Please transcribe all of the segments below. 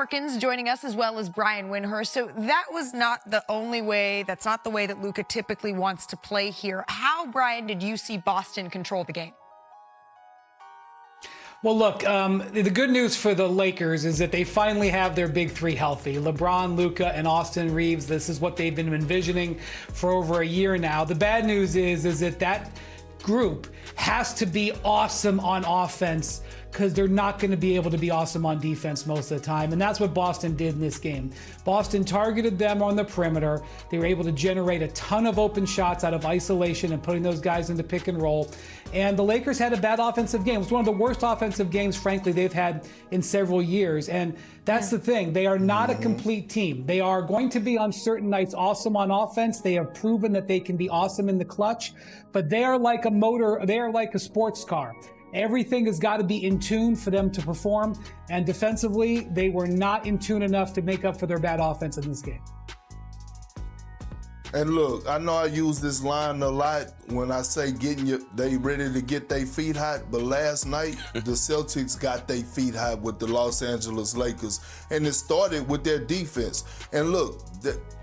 Perkins joining us, as well as Brian Windhorst. So that was not the only way. That's not the way that Luka typically wants to play here. How, Brian, did you see Boston control the game? Well, look, the good news for the Lakers is that they finally have their big three healthy. LeBron, Luka, and Austin Reeves. This is what they've been envisioning for over a year now. The bad news is that group has to be awesome on offense, because they're not going to be able to be awesome on defense most of the time. And that's what Boston did in this game. Boston targeted them on the perimeter. They were able to generate a ton of open shots out of isolation and putting those guys into pick and roll. And the Lakers had a bad offensive game. It was one of the worst offensive games, frankly, they've had in several years. And that's the thing. They are not a complete team. They are going to be on certain nights awesome on offense. They have proven that they can be awesome in the clutch. But they are like a motor. They are like a sports car. Everything has got to be in tune for them to perform. And defensively, they were not in tune enough to make up for their bad offense in this game. And look, I know I use this line a lot when I say they ready to get their feet hot, but last night the Celtics got their feet hot with the Los Angeles Lakers, and it started with their defense. And look,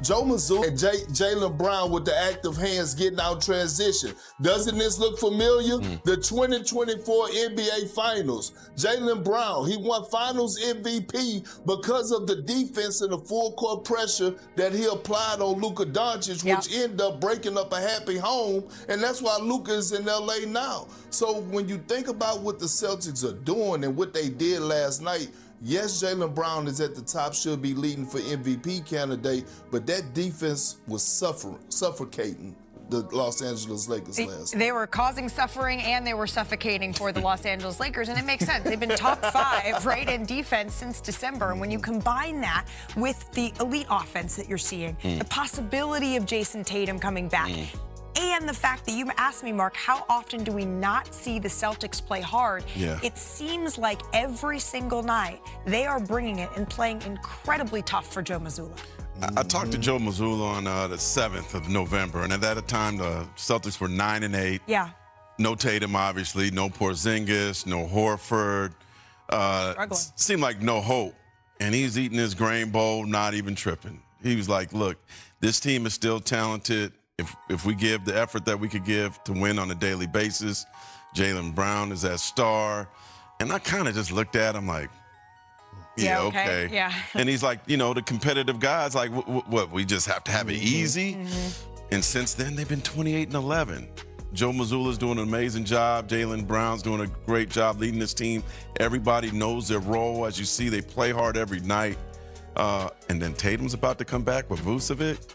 Joe Mazzulla and Jaylen Brown with the active hands getting out transition. Doesn't this look familiar? The 2024 NBA Finals. Jaylen Brown, he won Finals MVP because of the defense and the full court pressure that he applied on Luka Doncic, which ended up breaking up a happy home, and that's why Luka is in LA now. So when you think about what the Celtics are doing and what they did last night, yes, Jaylen Brown is at the top, should be leading for MVP candidate, but that defense was suffocating the Los Angeles Lakers last night. They were causing suffering and they were suffocating for the Los Angeles Lakers, and it makes sense. They've been top 5, right, in defense since December, and when you combine that with the elite offense that you're seeing, the possibility of Jason Tatum coming back, and the fact that you asked me, Mark, how often do we not see the Celtics play hard? It seems like every single night they are bringing it and playing incredibly tough for Joe Mazzulla. I talked to Joe Mazzulla on the 7th of November, and at that time the Celtics were 9-8. Yeah. No Tatum, obviously, no Porzingis, no Horford. Struggling. Seemed like no hope. And he's eating his grain bowl, not even tripping. He was like, look, this team is still talented. If we give the effort that we could give to win on a daily basis, Jaylen Brown is that star. And I kind of just looked at him like, yeah, okay. Yeah. And he's like, the competitive guys, like, what, we just have to have it easy? And since then, they've been 28-11. Joe Mazzulla's doing an amazing job. Jaylen Brown's doing a great job leading this team. Everybody knows their role. As you see, they play hard every night. And then Tatum's about to come back with Vucevic.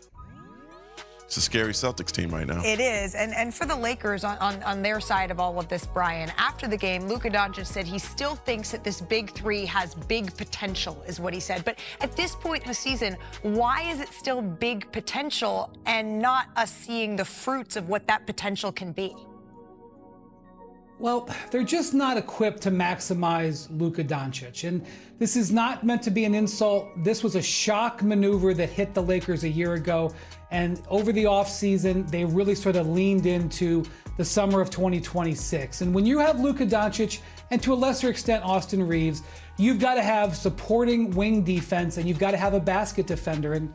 It's a scary Celtics team right now. It is. And for the Lakers on their side of all of this, Brian, after the game, Luka Doncic said he still thinks that this big three has big potential, is what he said. But at this point in the season, why is it still big potential and not us seeing the fruits of what that potential can be? Well, they're just not equipped to maximize Luka Doncic. And this is not meant to be an insult. This was a shock maneuver that hit the Lakers a year ago. And over the offseason, they really sort of leaned into the summer of 2026. And when you have Luka Doncic, and to a lesser extent Austin Reeves, you've got to have supporting wing defense, and you've got to have a basket defender. And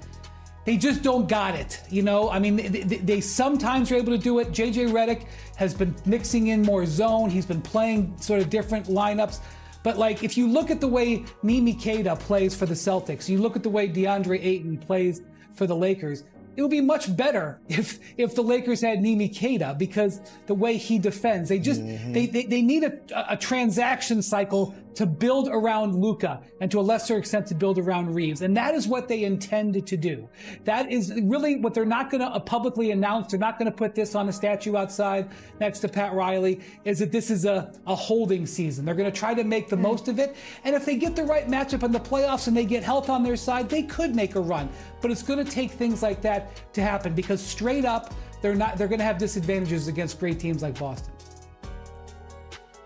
they just don't got it, I mean, they sometimes are able to do it. JJ Redick has been mixing in more zone. He's been playing sort of different lineups. But like, if you look at the way Mimi Keita plays for the Celtics, you look at the way DeAndre Ayton plays for the Lakers, it would be much better if the Lakers had Mimi Keita, because the way he defends, they just they need a transaction cycle to build around Luka, and to a lesser extent to build around Reeves. And that is what they intended to do. That is really what they're not going to publicly announce. They're not going to put this on a statue outside next to Pat Riley, is that this is a holding season. They're going to try to make the most of it. And if they get the right matchup in the playoffs and they get health on their side, they could make a run. But it's going to take things like that to happen, because straight up, they're going to have disadvantages against great teams like Boston.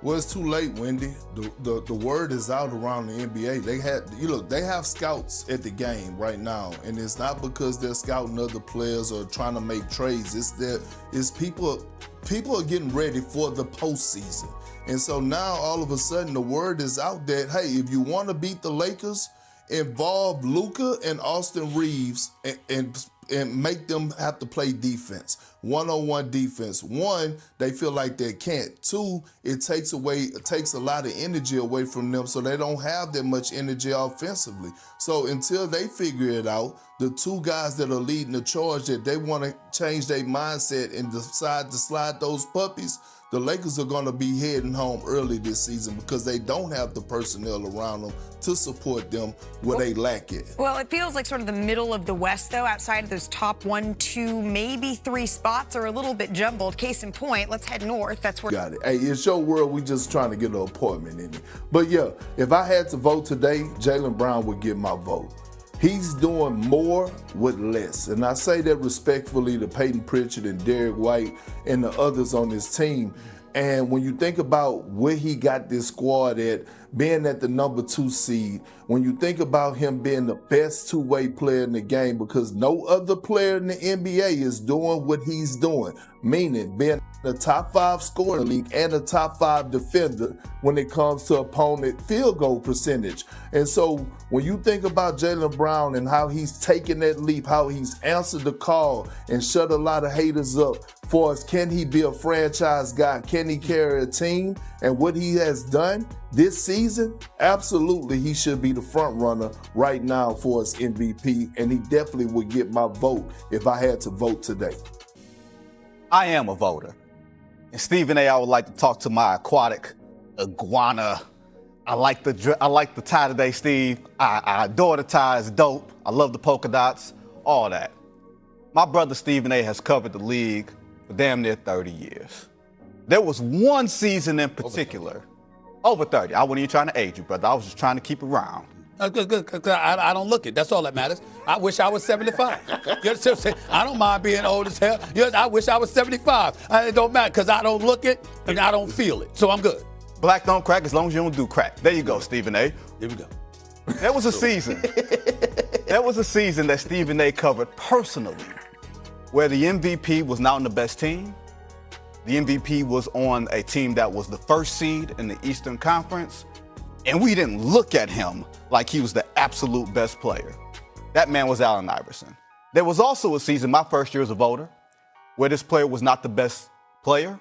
Well, it's too late, Wendy. The word is out around the NBA. They have scouts at the game right now, and it's not because they're scouting other players or trying to make trades. It's people are getting ready for the postseason. And so now all of a sudden the word is out that, hey, if you want to beat the Lakers, involve Luka and Austin Reeves and make them have to play defense, one-on-one defense. One, they feel like they can't. Two, it takes a lot of energy away from them, so they don't have that much energy offensively. So until they figure it out, the two guys that are leading the charge that they want to change their mindset and decide to slide those puppies, the Lakers are going to be heading home early this season because they don't have the personnel around them to support them where they lack it. Well, it feels like sort of the middle of the West, though, outside of those top 1, 2, maybe 3 spots are a little bit jumbled. Case in point, let's head north. That's where. Got it. Hey, it's your world. We just trying to get an appointment in it. But yeah, if I had to vote today, Jaylen Brown would get my vote. He's doing more with less. And I say that respectfully to Peyton Pritchard and Derek White and the others on his team. And when you think about where he got this squad at, being at the number 2 seed, when you think about him being the best two-way player in the game, because no other player in the NBA is doing what he's doing, meaning being the top 5 scorer in the league and a top 5 defender when it comes to opponent field goal percentage. And so when you think about Jaylen Brown and how he's taken that leap, how he's answered the call and shut a lot of haters up for us, can he be a franchise guy? Can he carry a team? And what he has done this season, absolutely he should be the front runner right now for his MVP, and he definitely would get my vote if I had to vote today. I am a voter. And Stephen A., I would like to talk to my aquatic iguana. I like the tie today, Steve. I adore the tie. It's dope. I love the polka dots, all that. My brother Stephen A. has covered the league for damn near 30 years. There was one season in particular, over 30. I wasn't even trying to age you, brother. I was just trying to keep it round. Good. I don't look it. That's all that matters. I wish I was 75. You understand what I'm saying? I don't mind being old as hell. I wish I was 75. It don't matter because I don't look it and I don't feel it. So I'm good. Black don't crack as long as you don't do crack. There you go, Stephen A. Here we go. There was a season. There was a season that Stephen A. covered personally where the MVP was not on the best team. The MVP was on a team that was the 1st seed in the Eastern Conference. And we didn't look at him like he was the absolute best player. That man was Allen Iverson. There was also a season, my first year as a voter, where this player was not the best player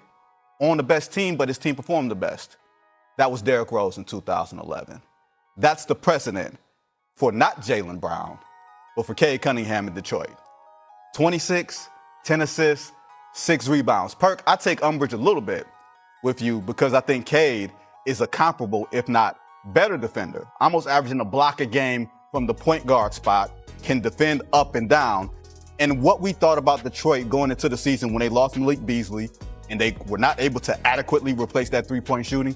on the best team, but his team performed the best. That was Derrick Rose in 2011. That's the precedent for not Jaylen Brown, but for Cade Cunningham in Detroit. 26, 10 assists, 6 rebounds. Perk, I take umbrage a little bit with you because I think Cade is a comparable, if not better defender, almost averaging a block a game from the point guard spot, can defend up and down. And what we thought about Detroit going into the season when they lost Malik Beasley and they were not able to adequately replace that three-point shooting,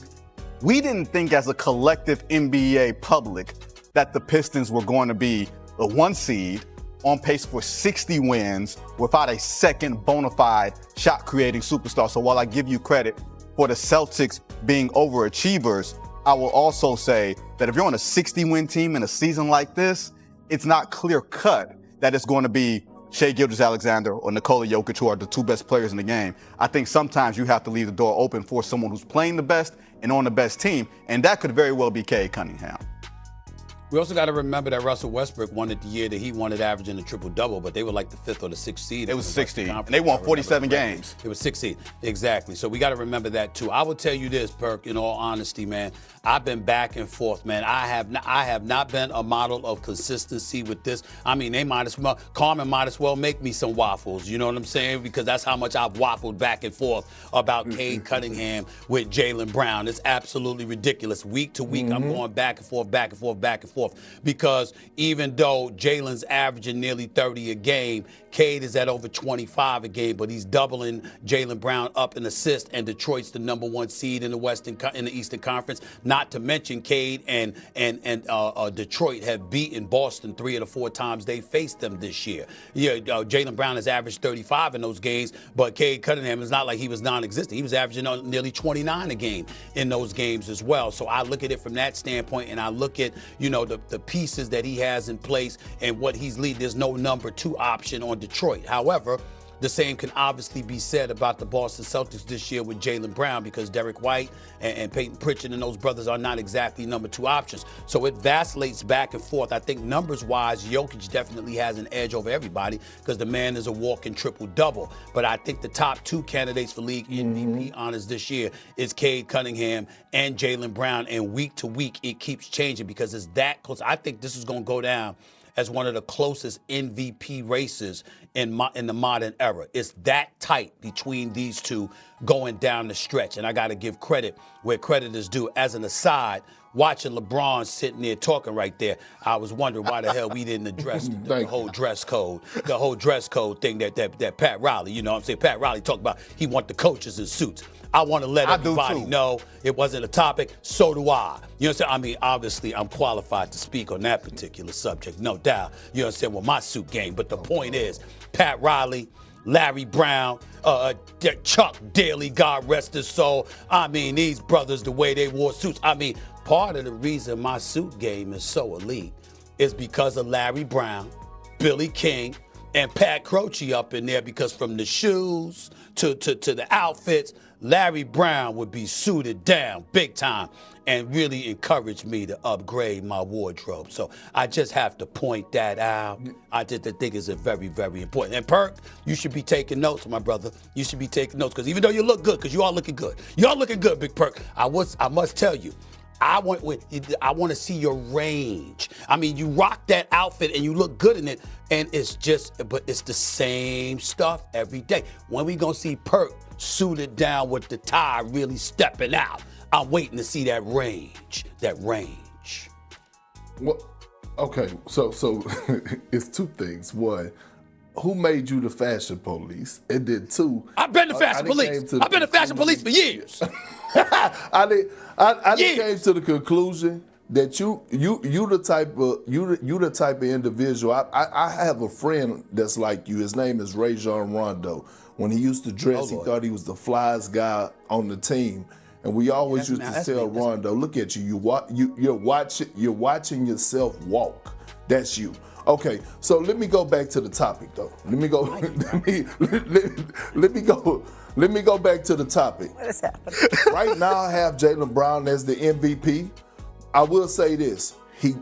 we didn't think as a collective NBA public that the Pistons were going to be the 1 seed on pace for 60 wins without a second bona fide shot-creating superstar. So while I give you credit for the Celtics being overachievers, I will also say that if you're on a 60-win team in a season like this, it's not clear-cut that it's going to be Shai Gilgeous-Alexander or Nikola Jokic, who are the 2 best players in the game. I think sometimes you have to leave the door open for someone who's playing the best and on the best team, and that could very well be Cade Cunningham. We also got to remember that Russell Westbrook won it the year that he won it averaging a triple-double, but they were like the 5th or the 6th seed. It was 16, and they won 47 games. It was 16, exactly. So we got to remember that too. I will tell you this, Perk, in all honesty, man, I've been back and forth, man. I have not been a model of consistency with this. I mean, Carmen might as well make me some waffles, you know what I'm saying? Because that's how much I've waffled back and forth about Cade Cunningham with Jaylen Brown. It's absolutely ridiculous. Week to week, I'm going back and forth, back and forth, back and forth. Because even though Jaylen's averaging nearly 30 a game, Cade is at over 25 a game, but he's doubling Jaylen Brown up in assists, and Detroit's the number 1 seed in the Eastern Conference. Not to mention Cade and Detroit have beaten Boston 3 of the 4 times they faced them this year. Yeah, Jaylen Brown has averaged 35 in those games, but Cade Cunningham is not like he was non-existent. He was averaging nearly 29 a game in those games as well. So I look at it from that standpoint, and I look at, the pieces that he has in place and what he's leading. There's no number 2 option on Detroit. However, The same can obviously be said about the Boston Celtics this year with Jaylen Brown, because Derek White and Peyton Pritchard and those brothers are not exactly number 2 options. So it vacillates back and forth. I think numbers-wise, Jokic definitely has an edge over everybody because the man is a walking triple-double. But I think the top 2 candidates for league MVP honors this year is Cade Cunningham and Jaylen Brown. And week to week, it keeps changing because it's that close. I think this is going to go down as one of the closest MVP races in the modern era. It's that tight between these two going down the stretch. And I got to give credit where credit is due. As an aside, watching LeBron sitting there talking right there, I was wondering why the hell we didn't address the whole dress code thing that Pat Riley, you know what I'm saying? Pat Riley talked about he want the coaches in suits. I want to let everybody know it wasn't a topic. So do I. You know what I'm saying? I mean, obviously, I'm qualified to speak on that particular subject, no doubt. You know what I'm saying? With my suit game. But the point is, Pat Riley, Larry Brown, Chuck Daly, God rest his soul. I mean, these brothers, the way they wore suits. I mean, part of the reason my suit game is so elite is because of Larry Brown, Billy King, and Pat Croce up in there, because from the shoes to the outfits, Larry Brown would be suited down big time and really encouraged me to upgrade my wardrobe. So I just have to point that out. I just think it's a very, very important. And Perk, you should be taking notes, my brother. You should be taking notes, because even though you look good, because you are looking good. You are looking good, Big Perk. I must tell you, I want to see your range. I mean, you rock that outfit and you look good in it, and but it's the same stuff every day. When we gonna see Perk suited down with the tie really stepping out? I'm waiting to see that range. Well, okay, so it's 2 things. 1, who made you the fashion police? And then 2, I've been the fashion police. I've been the fashion police for years. I came to the conclusion that you the type of individual. I have a friend that's like you. His name is Rajon Rondo. When he used to dress, he thought he was the flyest guy on the team. And we always used to tell Rondo, look at you. You're watching yourself walk. That's you. Okay, so let me go back to the topic, though. Let me go back to the topic. What is happening? Right now, I have Jaylen Brown as the MVP. I will say this: he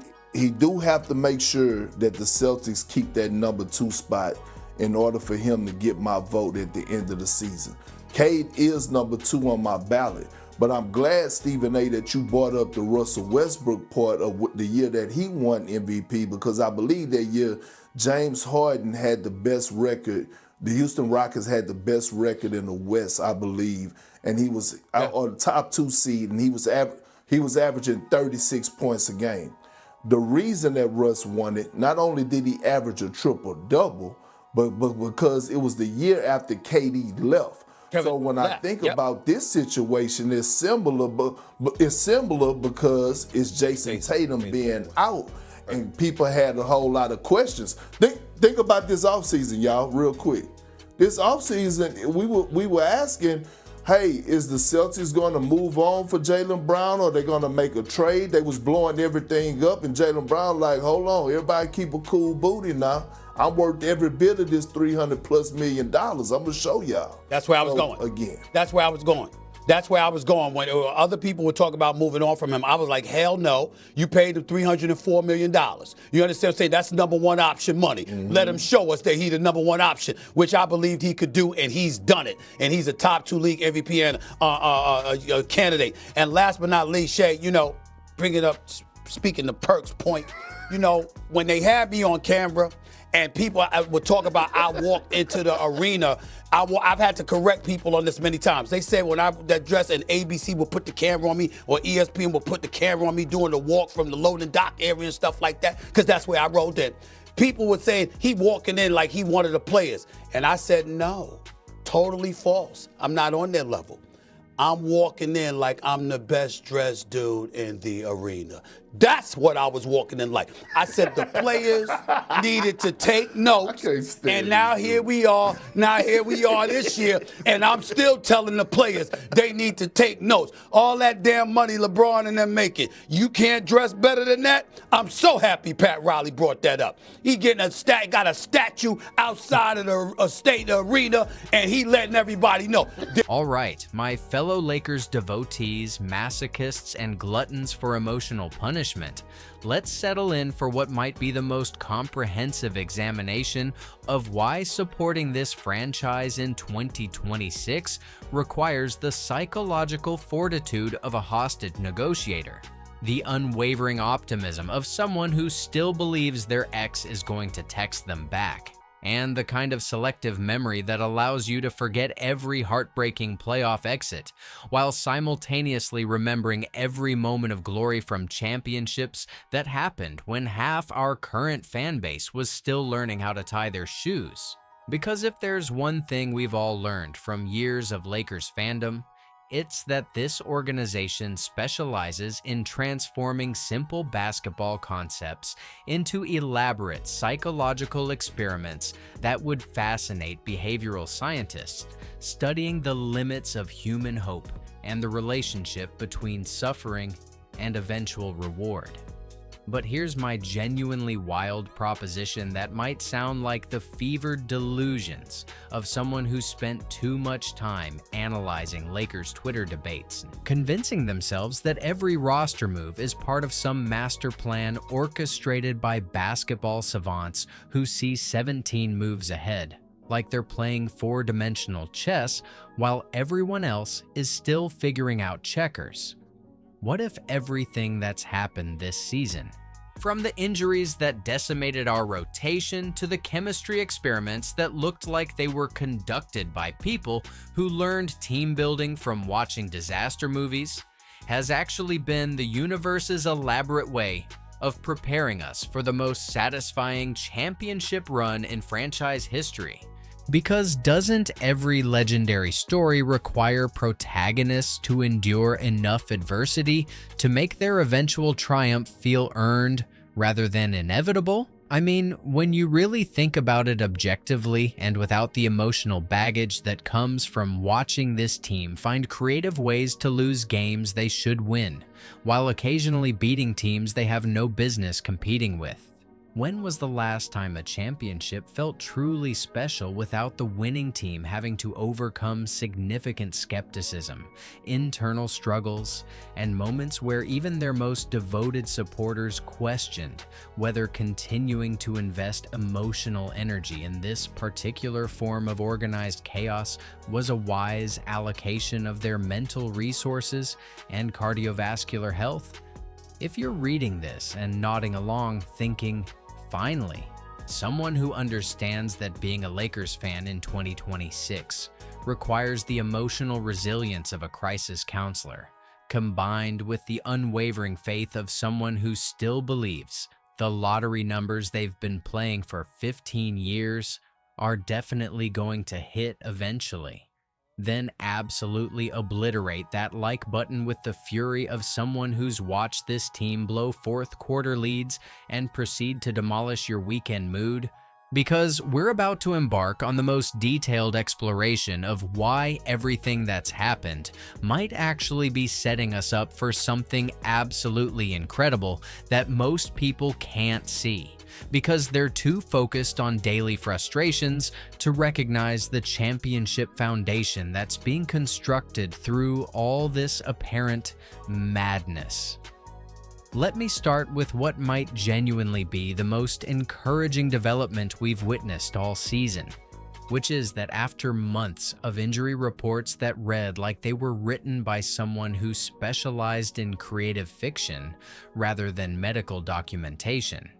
do have to make sure that the Celtics keep that number 2 spot in order for him to get my vote at the end of the season. Cade is number 2 on my ballot. But I'm glad, Stephen A., that you brought up the Russell Westbrook part of the year that he won MVP, because I believe that year James Harden had the best record. The Houston Rockets had the best record in the West, I believe, and he was on the top 2 seed, and he was averaging 36 points a game. The reason that Russ won it, not only did he average a triple-double, but because it was the year after KD left. So when I think about this situation, it's similar because it's Jason Tatum being out, and people had a whole lot of questions. Think about this offseason, y'all, real quick. This offseason, we were asking, hey, is the Celtics going to move on for Jaylen Brown, or are they going to make a trade? They was blowing everything up, and Jaylen Brown like, hold on, everybody keep a cool booty now. I'm worth every bit of this $300+ million. I'm gonna show y'all. That's where I was going. Again. That's where I was going. When other people would talk about moving on from him, I was like, hell no. You paid him $304 million. You understand what I'm saying? That's number 1 option money. Mm-hmm. Let him show us that he's the number 1 option, which I believed he could do, and he's done it. And he's a top 2 league MVP and candidate. And last but not least, Shay, bring it up, speaking to Perk's point, when they had me on camera, and people would talk about I walked into the arena. I've had to correct people on this many times. They said when I that dress and ABC would put the camera on me, or ESPN would put the camera on me doing the walk from the loading dock area and stuff like that, because that's where I rolled in. People were saying he walking in like he one of the players. And I said, no, totally false. I'm not on their level. I'm walking in like I'm the best dressed dude in the arena. That's what I was walking in like. I said the players needed to take notes. And now here we are. Now here we are this year. And I'm still telling the players they need to take notes. All that damn money LeBron and them making. You can't dress better than that? I'm so happy Pat Riley brought that up. He getting got a statue outside of the state arena, and he letting everybody know. All right, my fellow Lakers devotees, masochists, and gluttons for emotional punishment, let's settle in for what might be the most comprehensive examination of why supporting this franchise in 2026 requires the psychological fortitude of a hostage negotiator, the unwavering optimism of someone who still believes their ex is going to text them back, and the kind of selective memory that allows you to forget every heartbreaking playoff exit, while simultaneously remembering every moment of glory from championships that happened when half our current fan base was still learning how to tie their shoes. Because if there's one thing we've all learned from years of Lakers fandom, it's that this organization specializes in transforming simple basketball concepts into elaborate psychological experiments that would fascinate behavioral scientists studying the limits of human hope and the relationship between suffering and eventual reward. But here's my genuinely wild proposition that might sound like the fevered delusions of someone who spent too much time analyzing Lakers Twitter debates, convincing themselves that every roster move is part of some master plan orchestrated by basketball savants who see 17 moves ahead, like they're playing four-dimensional chess while everyone else is still figuring out checkers. What if everything that's happened this season, from the injuries that decimated our rotation to the chemistry experiments that looked like they were conducted by people who learned team building from watching disaster movies, has actually been the universe's elaborate way of preparing us for the most satisfying championship run in franchise history? Because doesn't every legendary story require protagonists to endure enough adversity to make their eventual triumph feel earned rather than inevitable? I mean, when you really think about it objectively and without the emotional baggage that comes from watching this team find creative ways to lose games they should win, while occasionally beating teams they have no business competing with. When was the last time a championship felt truly special without the winning team having to overcome significant skepticism, internal struggles, and moments where even their most devoted supporters questioned whether continuing to invest emotional energy in this particular form of organized chaos was a wise allocation of their mental resources and cardiovascular health? If you're reading this and nodding along thinking, finally, someone who understands that being a Lakers fan in 2026 requires the emotional resilience of a crisis counselor, combined with the unwavering faith of someone who still believes the lottery numbers they've been playing for 15 years are definitely going to hit eventually, then absolutely obliterate that like button with the fury of someone who's watched this team blow fourth quarter leads and proceed to demolish your weekend mood, because we're about to embark on the most detailed exploration of why everything that's happened might actually be setting us up for something absolutely incredible that most people can't see, because they're too focused on daily frustrations to recognize the championship foundation that's being constructed through all this apparent madness. Let me start with what might genuinely be the most encouraging development we've witnessed all season, which is that after months of injury reports that read like they were written by someone who specialized in creative fiction rather than medical documentation,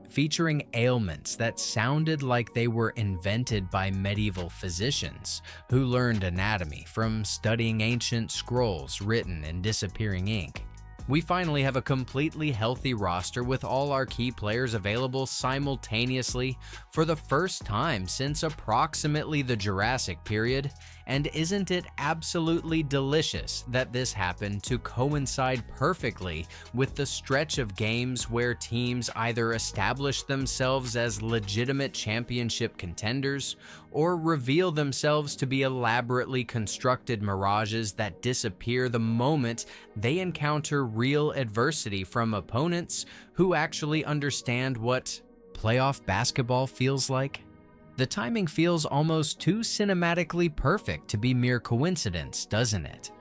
featuring ailments that sounded like they were invented by medieval physicians who learned anatomy from studying ancient scrolls written in disappearing ink, we finally have a completely healthy roster with all our key players available simultaneously for the first time since approximately the Jurassic period, And isn't it absolutely delicious that this happened to coincide perfectly with the stretch of games where teams either establish themselves as legitimate championship contenders or reveal themselves to be elaborately constructed mirages that disappear the moment they encounter real adversity from opponents who actually understand what playoff basketball feels like? The timing feels almost too cinematically perfect to be mere coincidence, doesn't it?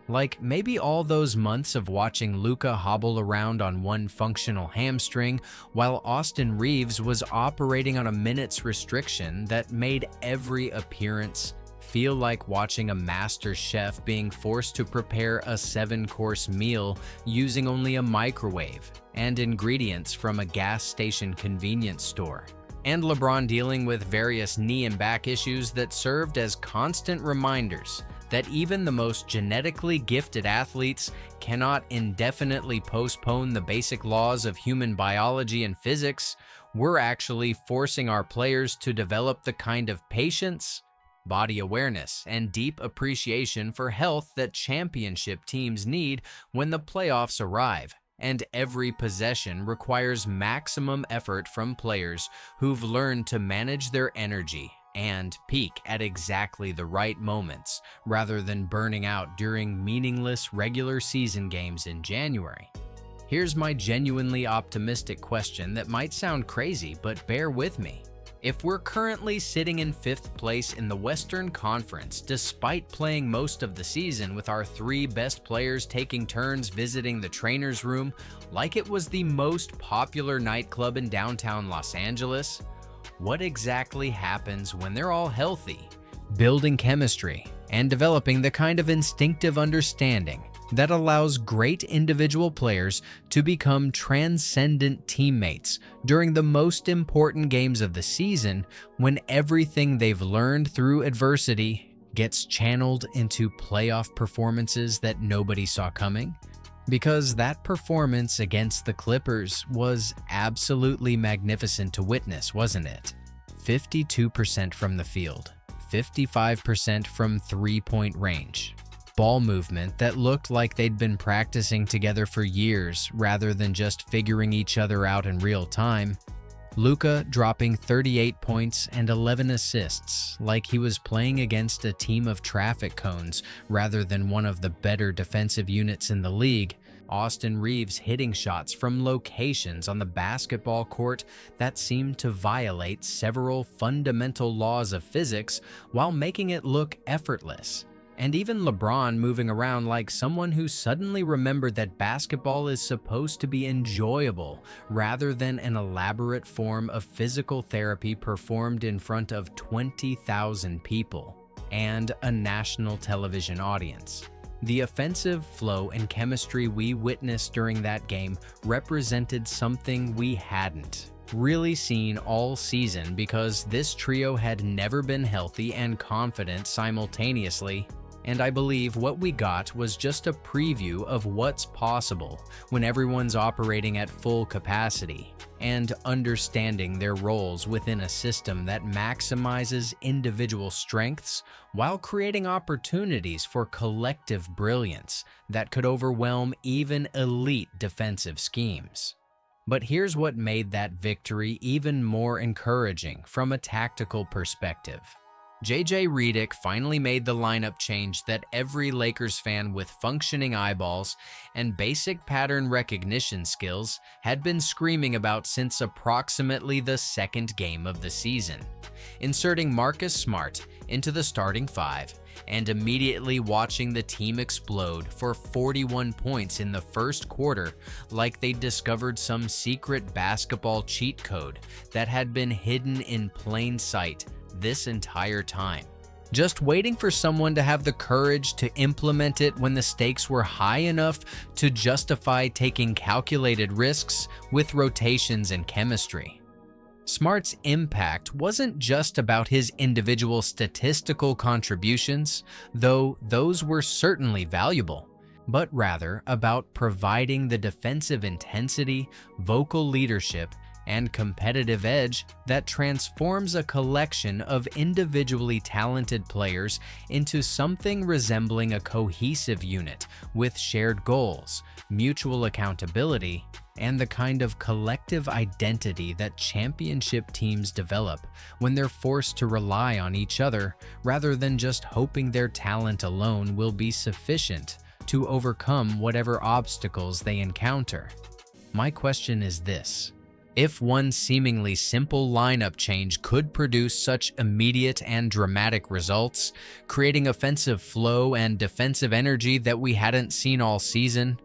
Like maybe all those months of watching Luka hobble around on one functional hamstring while Austin Reeves was operating on a minute's restriction that made every appearance feel like watching a master chef being forced to prepare a 7-course meal using only a microwave and ingredients from a gas station convenience store. And LeBron dealing with various knee and back issues that served as constant reminders that even the most genetically gifted athletes cannot indefinitely postpone the basic laws of human biology and physics. We're actually forcing our players to develop the kind of patience, body awareness, and deep appreciation for health that championship teams need when the playoffs arrive. And every possession requires maximum effort from players who've learned to manage their energy and peak at exactly the right moments, rather than burning out during meaningless regular season games in January. Here's my genuinely optimistic question that might sound crazy, but bear with me. If we're currently sitting in 5th place in the Western Conference, despite playing most of the season with our 3 best players taking turns visiting the trainer's room like it was the most popular nightclub in downtown Los Angeles, what exactly happens when they're all healthy, building chemistry, and developing the kind of instinctive understanding that allows great individual players to become transcendent teammates during the most important games of the season, when everything they've learned through adversity gets channeled into playoff performances that nobody saw coming? Because that performance against the Clippers was absolutely magnificent to witness, wasn't it? 52% from the field, 55% from three-point range. Ball movement that looked like they'd been practicing together for years rather than just figuring each other out in real time. Luka dropping 38 points and 11 assists like he was playing against a team of traffic cones rather than one of the better defensive units in the league. Austin Reeves hitting shots from locations on the basketball court that seemed to violate several fundamental laws of physics while making it look effortless. And even LeBron moving around like someone who suddenly remembered that basketball is supposed to be enjoyable rather than an elaborate form of physical therapy performed in front of 20,000 people and a national television audience. The offensive flow and chemistry we witnessed during that game represented something we hadn't really seen all season, because this trio had never been healthy and confident simultaneously. And I believe what we got was just a preview of what's possible when everyone's operating at full capacity and understanding their roles within a system that maximizes individual strengths while creating opportunities for collective brilliance that could overwhelm even elite defensive schemes. But here's what made that victory even more encouraging from a tactical perspective. JJ Redick finally made the lineup change that every Lakers fan with functioning eyeballs and basic pattern recognition skills had been screaming about since approximately the second game of the season. Inserting Marcus Smart into the starting 5 and immediately watching the team explode for 41 points in the first quarter like they'd discovered some secret basketball cheat code that had been hidden in plain sight this entire time, just waiting for someone to have the courage to implement it when the stakes were high enough to justify taking calculated risks with rotations and chemistry. Smart's impact wasn't just about his individual statistical contributions, though those were certainly valuable, but rather about providing the defensive intensity, vocal leadership, and competitive edge that transforms a collection of individually talented players into something resembling a cohesive unit with shared goals, mutual accountability, and the kind of collective identity that championship teams develop when they're forced to rely on each other rather than just hoping their talent alone will be sufficient to overcome whatever obstacles they encounter. My question is this: if one seemingly simple lineup change could produce such immediate and dramatic results, creating offensive flow and defensive energy that we hadn't seen all season,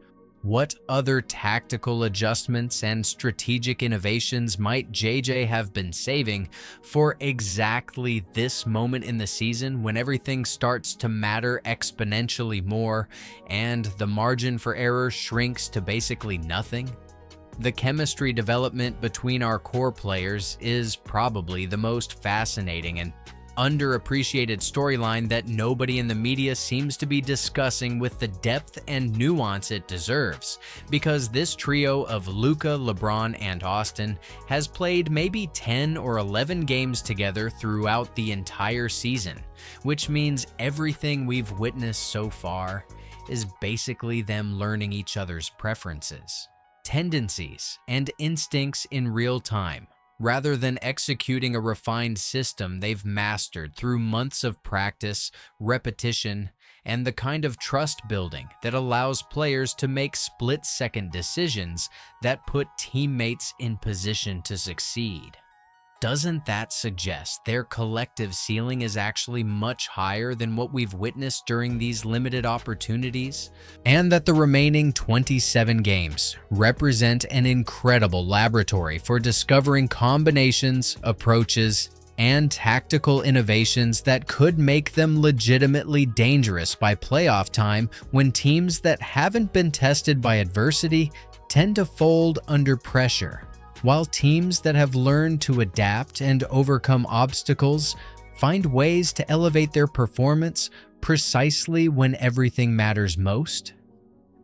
what other tactical adjustments and strategic innovations might JJ have been saving for exactly this moment in the season when everything starts to matter exponentially more and the margin for error shrinks to basically nothing? The chemistry development between our core players is probably the most fascinating and underappreciated storyline that nobody in the media seems to be discussing with the depth and nuance it deserves, because this trio of Luka, LeBron, and Austin has played maybe 10 or 11 games together throughout the entire season, which means everything we've witnessed so far is basically them learning each other's preferences, tendencies, and instincts in real time, rather than executing a refined system they've mastered through months of practice, repetition, and the kind of trust building that allows players to make split-second decisions that put teammates in position to succeed. Doesn't that suggest their collective ceiling is actually much higher than what we've witnessed during these limited opportunities? And that the remaining 27 games represent an incredible laboratory for discovering combinations, approaches, and tactical innovations that could make them legitimately dangerous by playoff time when teams that haven't been tested by adversity tend to fold under pressure, while teams that have learned to adapt and overcome obstacles find ways to elevate their performance precisely when everything matters most.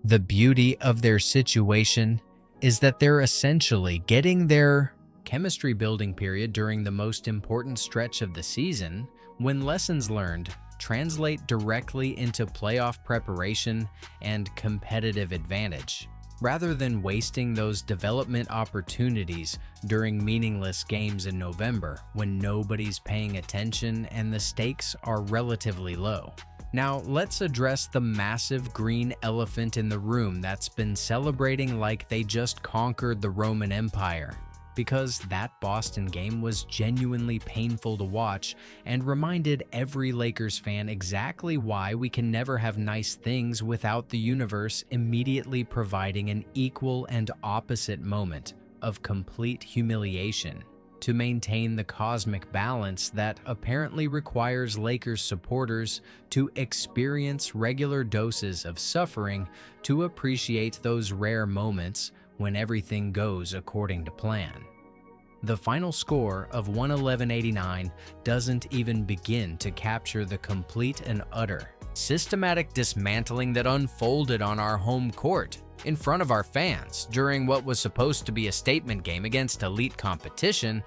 The beauty of their situation is that they're essentially getting their chemistry building period during the most important stretch of the season, when lessons learned translate directly into playoff preparation and competitive advantage, rather than wasting those development opportunities during meaningless games in November when nobody's paying attention and the stakes are relatively low. Now, let's address the massive green elephant in the room that's been celebrating like they just conquered the Roman Empire, because that Boston game was genuinely painful to watch and reminded every Lakers fan exactly why we can never have nice things without the universe immediately providing an equal and opposite moment of complete humiliation to maintain the cosmic balance that apparently requires Lakers supporters to experience regular doses of suffering to appreciate those rare moments when everything goes according to plan. The final score of 111-89 doesn't even begin to capture the complete and utter, systematic dismantling that unfolded on our home court in front of our fans during what was supposed to be a statement game against elite competition,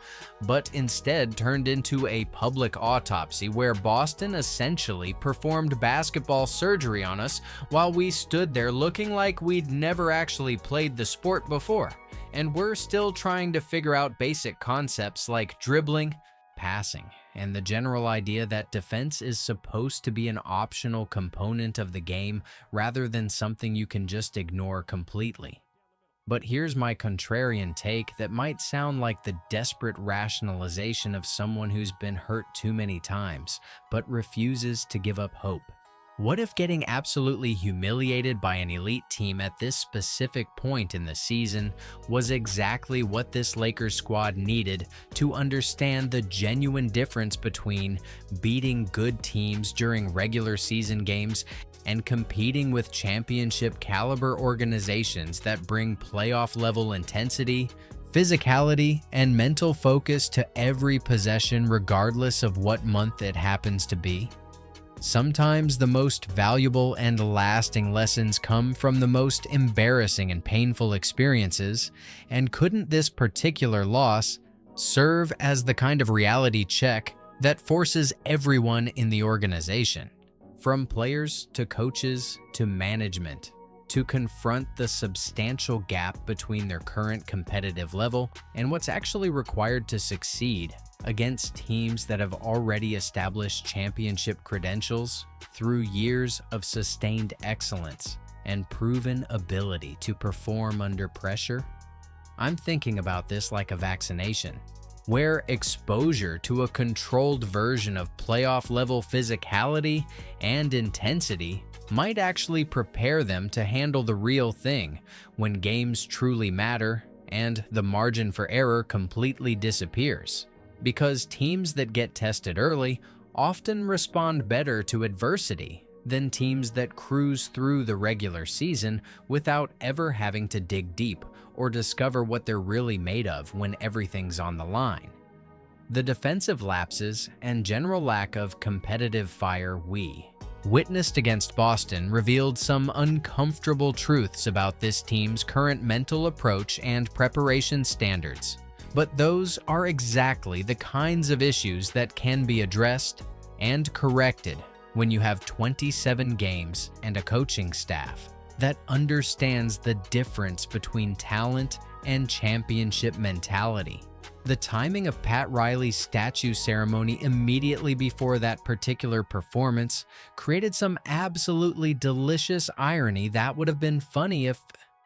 but instead turned into a public autopsy where Boston essentially performed basketball surgery on us while we stood there looking like we'd never actually played the sport before. And we're still trying to figure out basic concepts like dribbling, passing, and the general idea that defense is supposed to be an optional component of the game rather than something you can just ignore completely. But here's my contrarian take that might sound like the desperate rationalization of someone who's been hurt too many times, but refuses to give up hope. What if getting absolutely humiliated by an elite team at this specific point in the season was exactly what this Lakers squad needed to understand the genuine difference between beating good teams during regular season games and competing with championship caliber organizations that bring playoff level intensity, physicality, and mental focus to every possession regardless of what month it happens to be? Sometimes the most valuable and lasting lessons come from the most embarrassing and painful experiences, and couldn't this particular loss serve as the kind of reality check that forces everyone in the organization, from players to coaches to management, to confront the substantial gap between their current competitive level and what's actually required to succeed against teams that have already established championship credentials through years of sustained excellence and proven ability to perform under pressure? I'm thinking about this like a vaccination, where exposure to a controlled version of playoff-level physicality and intensity might actually prepare them to handle the real thing when games truly matter and the margin for error completely disappears. Because teams that get tested early often respond better to adversity than teams that cruise through the regular season without ever having to dig deep or discover what they're really made of when everything's on the line. The defensive lapses and general lack of competitive fire we witnessed against Boston revealed some uncomfortable truths about this team's current mental approach and preparation standards. But those are exactly the kinds of issues that can be addressed and corrected when you have 27 games and a coaching staff that understands the difference between talent and championship mentality. The timing of Pat Riley's statue ceremony immediately before that particular performance created some absolutely delicious irony that would have been funny if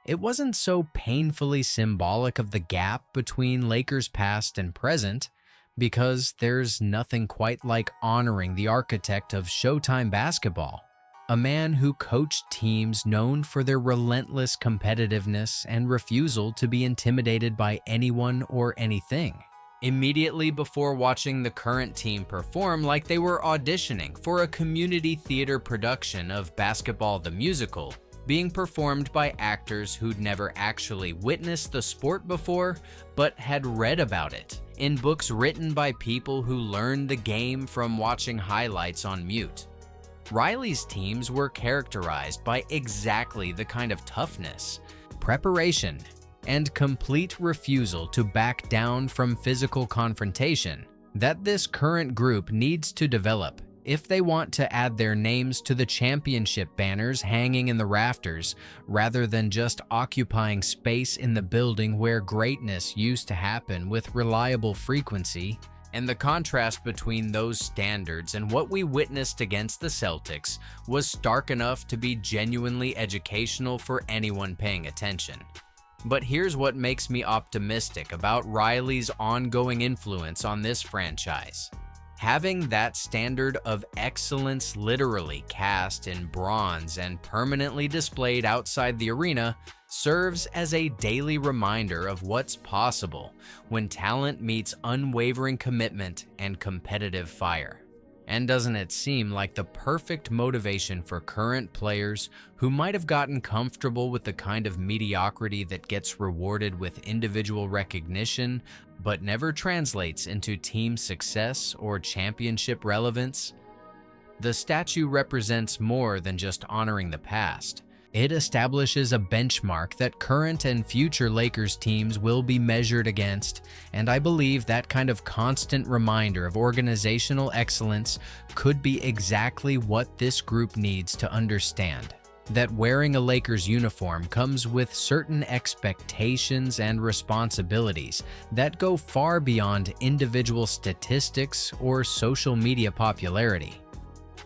it wasn't so painfully symbolic of the gap between Lakers past and present, because there's nothing quite like honoring the architect of Showtime basketball, a man who coached teams known for their relentless competitiveness and refusal to be intimidated by anyone or anything. Immediately before watching the current team perform like they were auditioning for a community theater production of Basketball the Musical, being performed by actors who'd never actually witnessed the sport before, but had read about it in books written by people who learned the game from watching highlights on mute. Riley's teams were characterized by exactly the kind of toughness, preparation, and complete refusal to back down from physical confrontation that this current group needs to develop if they want to add their names to the championship banners hanging in the rafters, rather than just occupying space in the building where greatness used to happen with reliable frequency. And the contrast between those standards and what we witnessed against the Celtics was stark enough to be genuinely educational for anyone paying attention. But here's what makes me optimistic about Riley's ongoing influence on this franchise. Having that standard of excellence literally cast in bronze and permanently displayed outside the arena serves as a daily reminder of what's possible when talent meets unwavering commitment and competitive fire. And doesn't it seem like the perfect motivation for current players who might have gotten comfortable with the kind of mediocrity that gets rewarded with individual recognition but never translates into team success or championship relevance? The statue represents more than just honoring the past. It establishes a benchmark that current and future Lakers teams will be measured against, and I believe that kind of constant reminder of organizational excellence could be exactly what this group needs to understand. That wearing a Lakers uniform comes with certain expectations and responsibilities that go far beyond individual statistics or social media popularity.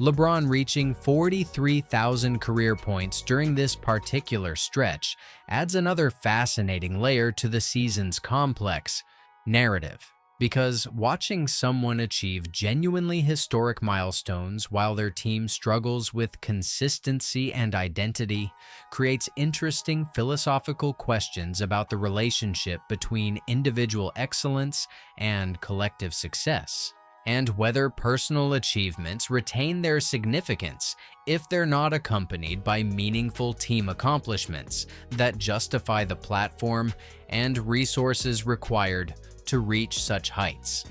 LeBron reaching 43,000 career points during this particular stretch adds another fascinating layer to the season's complex narrative, because watching someone achieve genuinely historic milestones while their team struggles with consistency and identity creates interesting philosophical questions about the relationship between individual excellence and collective success, and whether personal achievements retain their significance if they're not accompanied by meaningful team accomplishments that justify the platform and resources required to reach such heights.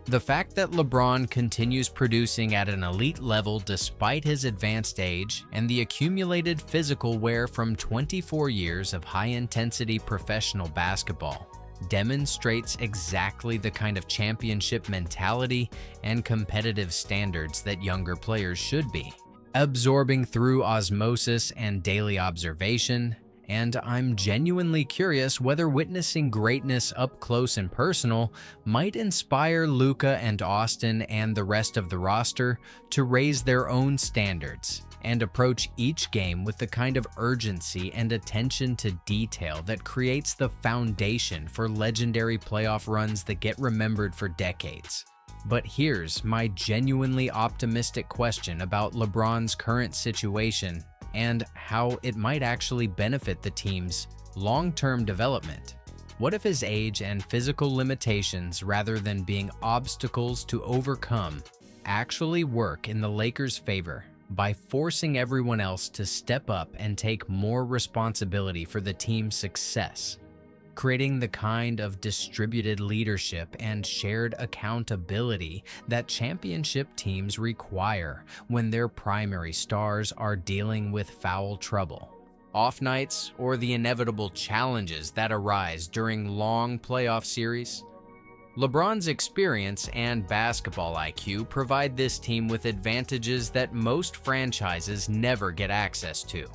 The fact that LeBron continues producing at an elite level despite his advanced age and the accumulated physical wear from 24 years of high-intensity professional basketball demonstrates exactly the kind of championship mentality and competitive standards that younger players should be, absorbing through osmosis and daily observation. And I'm genuinely curious whether witnessing greatness up close and personal might inspire Luka and Austin and the rest of the roster to raise their own standards and approach each game with the kind of urgency and attention to detail that creates the foundation for legendary playoff runs that get remembered for decades. But here's my genuinely optimistic question about LeBron's current situation and how it might actually benefit the team's long-term development. What if his age and physical limitations, rather than being obstacles to overcome, actually work in the Lakers' favor by forcing everyone else to step up and take more responsibility for the team's success, creating the kind of distributed leadership and shared accountability that championship teams require when their primary stars are dealing with foul trouble, off nights, or the inevitable challenges that arise during long playoff series? LeBron's experience and basketball IQ provide this team with advantages that most franchises never get access to,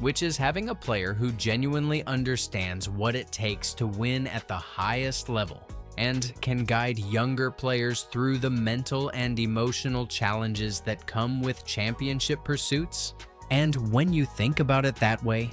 which is having a player who genuinely understands what it takes to win at the highest level and can guide younger players through the mental and emotional challenges that come with championship pursuits. And when you think about it that way,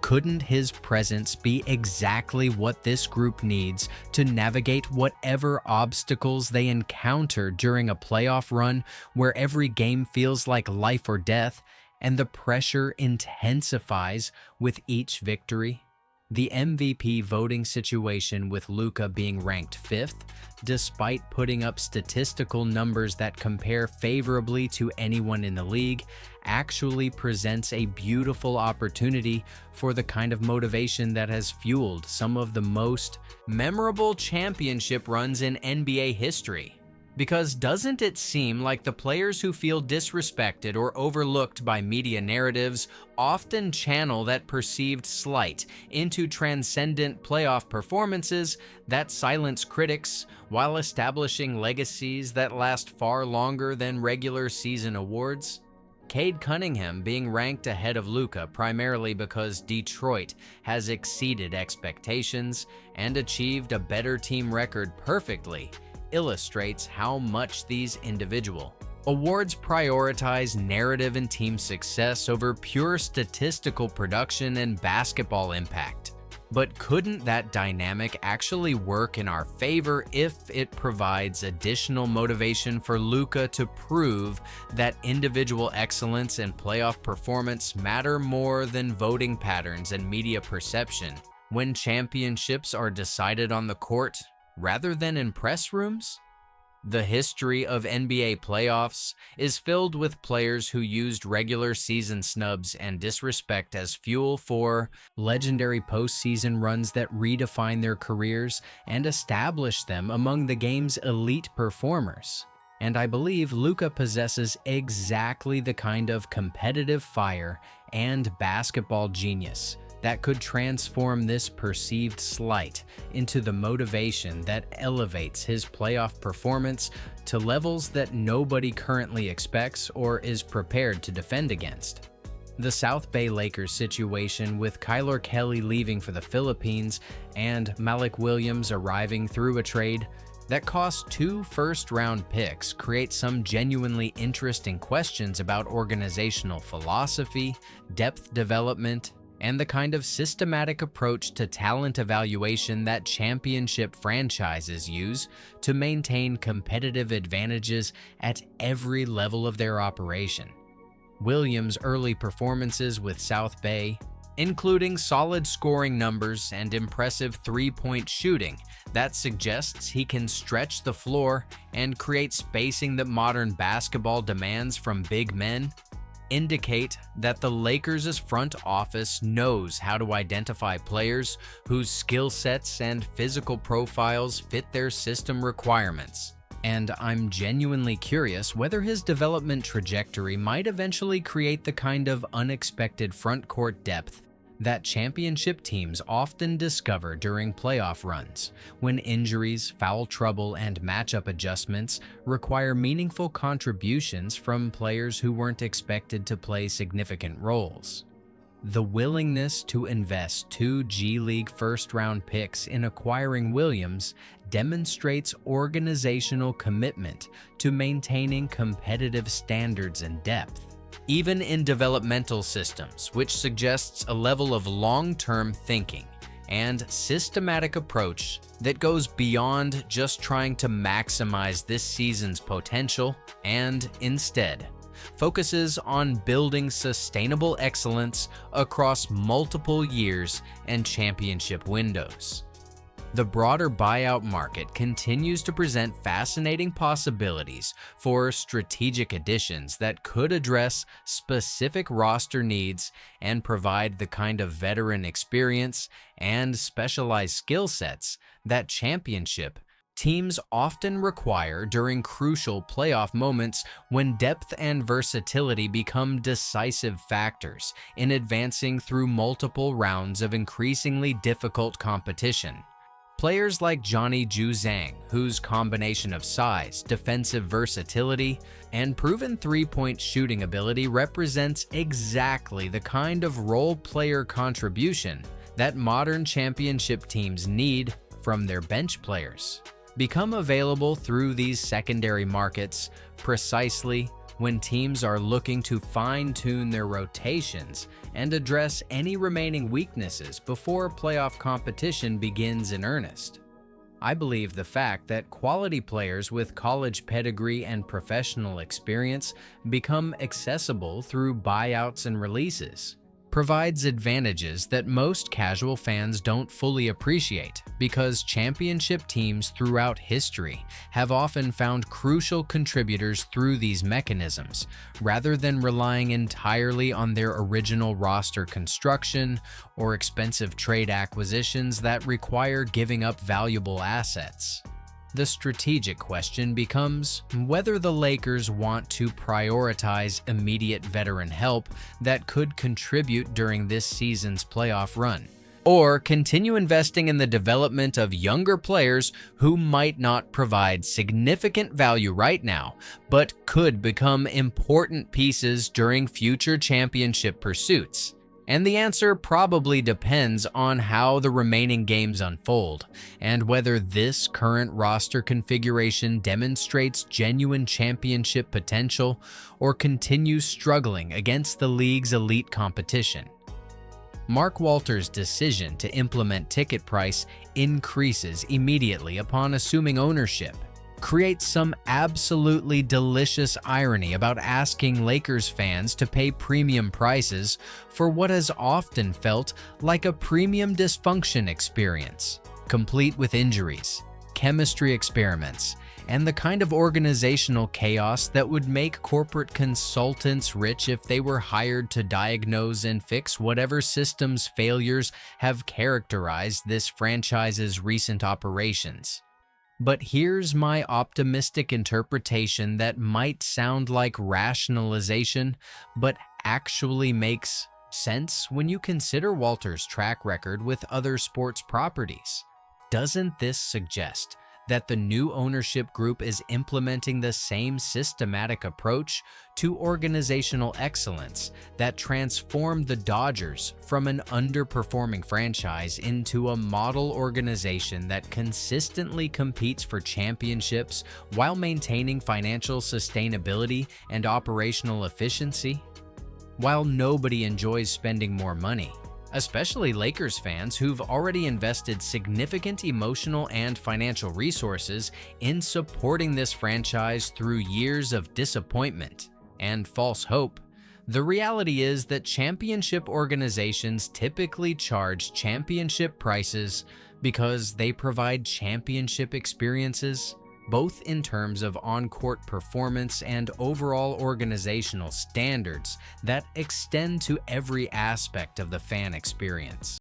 couldn't his presence be exactly what this group needs to navigate whatever obstacles they encounter during a playoff run where every game feels like life or death and the pressure intensifies with each victory? The MVP voting situation with Luka being ranked 5th, despite putting up statistical numbers that compare favorably to anyone in the league, actually presents a beautiful opportunity for the kind of motivation that has fueled some of the most memorable championship runs in NBA history. Because doesn't it seem like the players who feel disrespected or overlooked by media narratives often channel that perceived slight into transcendent playoff performances that silence critics while establishing legacies that last far longer than regular season awards? Cade Cunningham being ranked ahead of Luka primarily because Detroit has exceeded expectations and achieved a better team record perfectly illustrates how much these individual awards prioritize narrative and team success over pure statistical production and basketball impact. But couldn't that dynamic actually work in our favor if it provides additional motivation for Luka to prove that individual excellence and playoff performance matter more than voting patterns and media perception when championships are decided on the court rather than in press rooms? The history of NBA playoffs is filled with players who used regular season snubs and disrespect as fuel for legendary postseason runs that redefine their careers and establish them among the game's elite performers. And I believe Luka possesses exactly the kind of competitive fire and basketball genius that could transform this perceived slight into the motivation that elevates his playoff performance to levels that nobody currently expects or is prepared to defend against. The South Bay Lakers situation with Kyler Kelly leaving for the Philippines and Malik Williams arriving through a trade that cost 2 first-round picks creates some genuinely interesting questions about organizational philosophy, depth development, and the kind of systematic approach to talent evaluation that championship franchises use to maintain competitive advantages at every level of their operation. Williams' early performances with South Bay, including solid scoring numbers and impressive three-point shooting that suggests he can stretch the floor and create spacing that modern basketball demands from big men, indicate that the Lakers' front office knows how to identify players whose skill sets and physical profiles fit their system requirements, and I'm genuinely curious whether his development trajectory might eventually create the kind of unexpected front court depth that championship teams often discover during playoff runs, when injuries, foul trouble, and matchup adjustments require meaningful contributions from players who weren't expected to play significant roles. The willingness to invest 2 G League first-round picks in acquiring Williams demonstrates organizational commitment to maintaining competitive standards and depth, even in developmental systems, which suggests a level of long-term thinking and systematic approach that goes beyond just trying to maximize this season's potential and instead focuses on building sustainable excellence across multiple years and championship windows. The broader buyout market continues to present fascinating possibilities for strategic additions that could address specific roster needs and provide the kind of veteran experience and specialized skill sets that championship teams often require during crucial playoff moments when depth and versatility become decisive factors in advancing through multiple rounds of increasingly difficult competition. Players like Johnny Ju Zhang, whose combination of size, defensive versatility, and proven three-point shooting ability represents exactly the kind of role-player contribution that modern championship teams need from their bench players, become available through these secondary markets precisely when teams are looking to fine-tune their rotations and address any remaining weaknesses before playoff competition begins in earnest. I believe the fact that quality players with college pedigree and professional experience become accessible through buyouts and releases provides advantages that most casual fans don't fully appreciate, because championship teams throughout history have often found crucial contributors through these mechanisms, rather than relying entirely on their original roster construction or expensive trade acquisitions that require giving up valuable assets. The strategic question becomes whether the Lakers want to prioritize immediate veteran help that could contribute during this season's playoff run, or continue investing in the development of younger players who might not provide significant value right now, but could become important pieces during future championship pursuits. And the answer probably depends on how the remaining games unfold, and whether this current roster configuration demonstrates genuine championship potential or continues struggling against the league's elite competition. Mark Walters' decision to implement ticket price increases immediately upon assuming ownership creates some absolutely delicious irony about asking Lakers fans to pay premium prices for what has often felt like a premium dysfunction experience, complete with injuries, chemistry experiments, and the kind of organizational chaos that would make corporate consultants rich if they were hired to diagnose and fix whatever systems failures have characterized this franchise's recent operations. But here's my optimistic interpretation that might sound like rationalization, but actually makes sense when you consider Walters' track record with other sports properties. Doesn't this suggest that the new ownership group is implementing the same systematic approach to organizational excellence that transformed the Dodgers from an underperforming franchise into a model organization that consistently competes for championships while maintaining financial sustainability and operational efficiency? While nobody enjoys spending more money, especially Lakers fans who've already invested significant emotional and financial resources in supporting this franchise through years of disappointment and false hope, the reality is that championship organizations typically charge championship prices because they provide championship experiences, both in terms of on-court performance and overall organizational standards that extend to every aspect of the fan experience.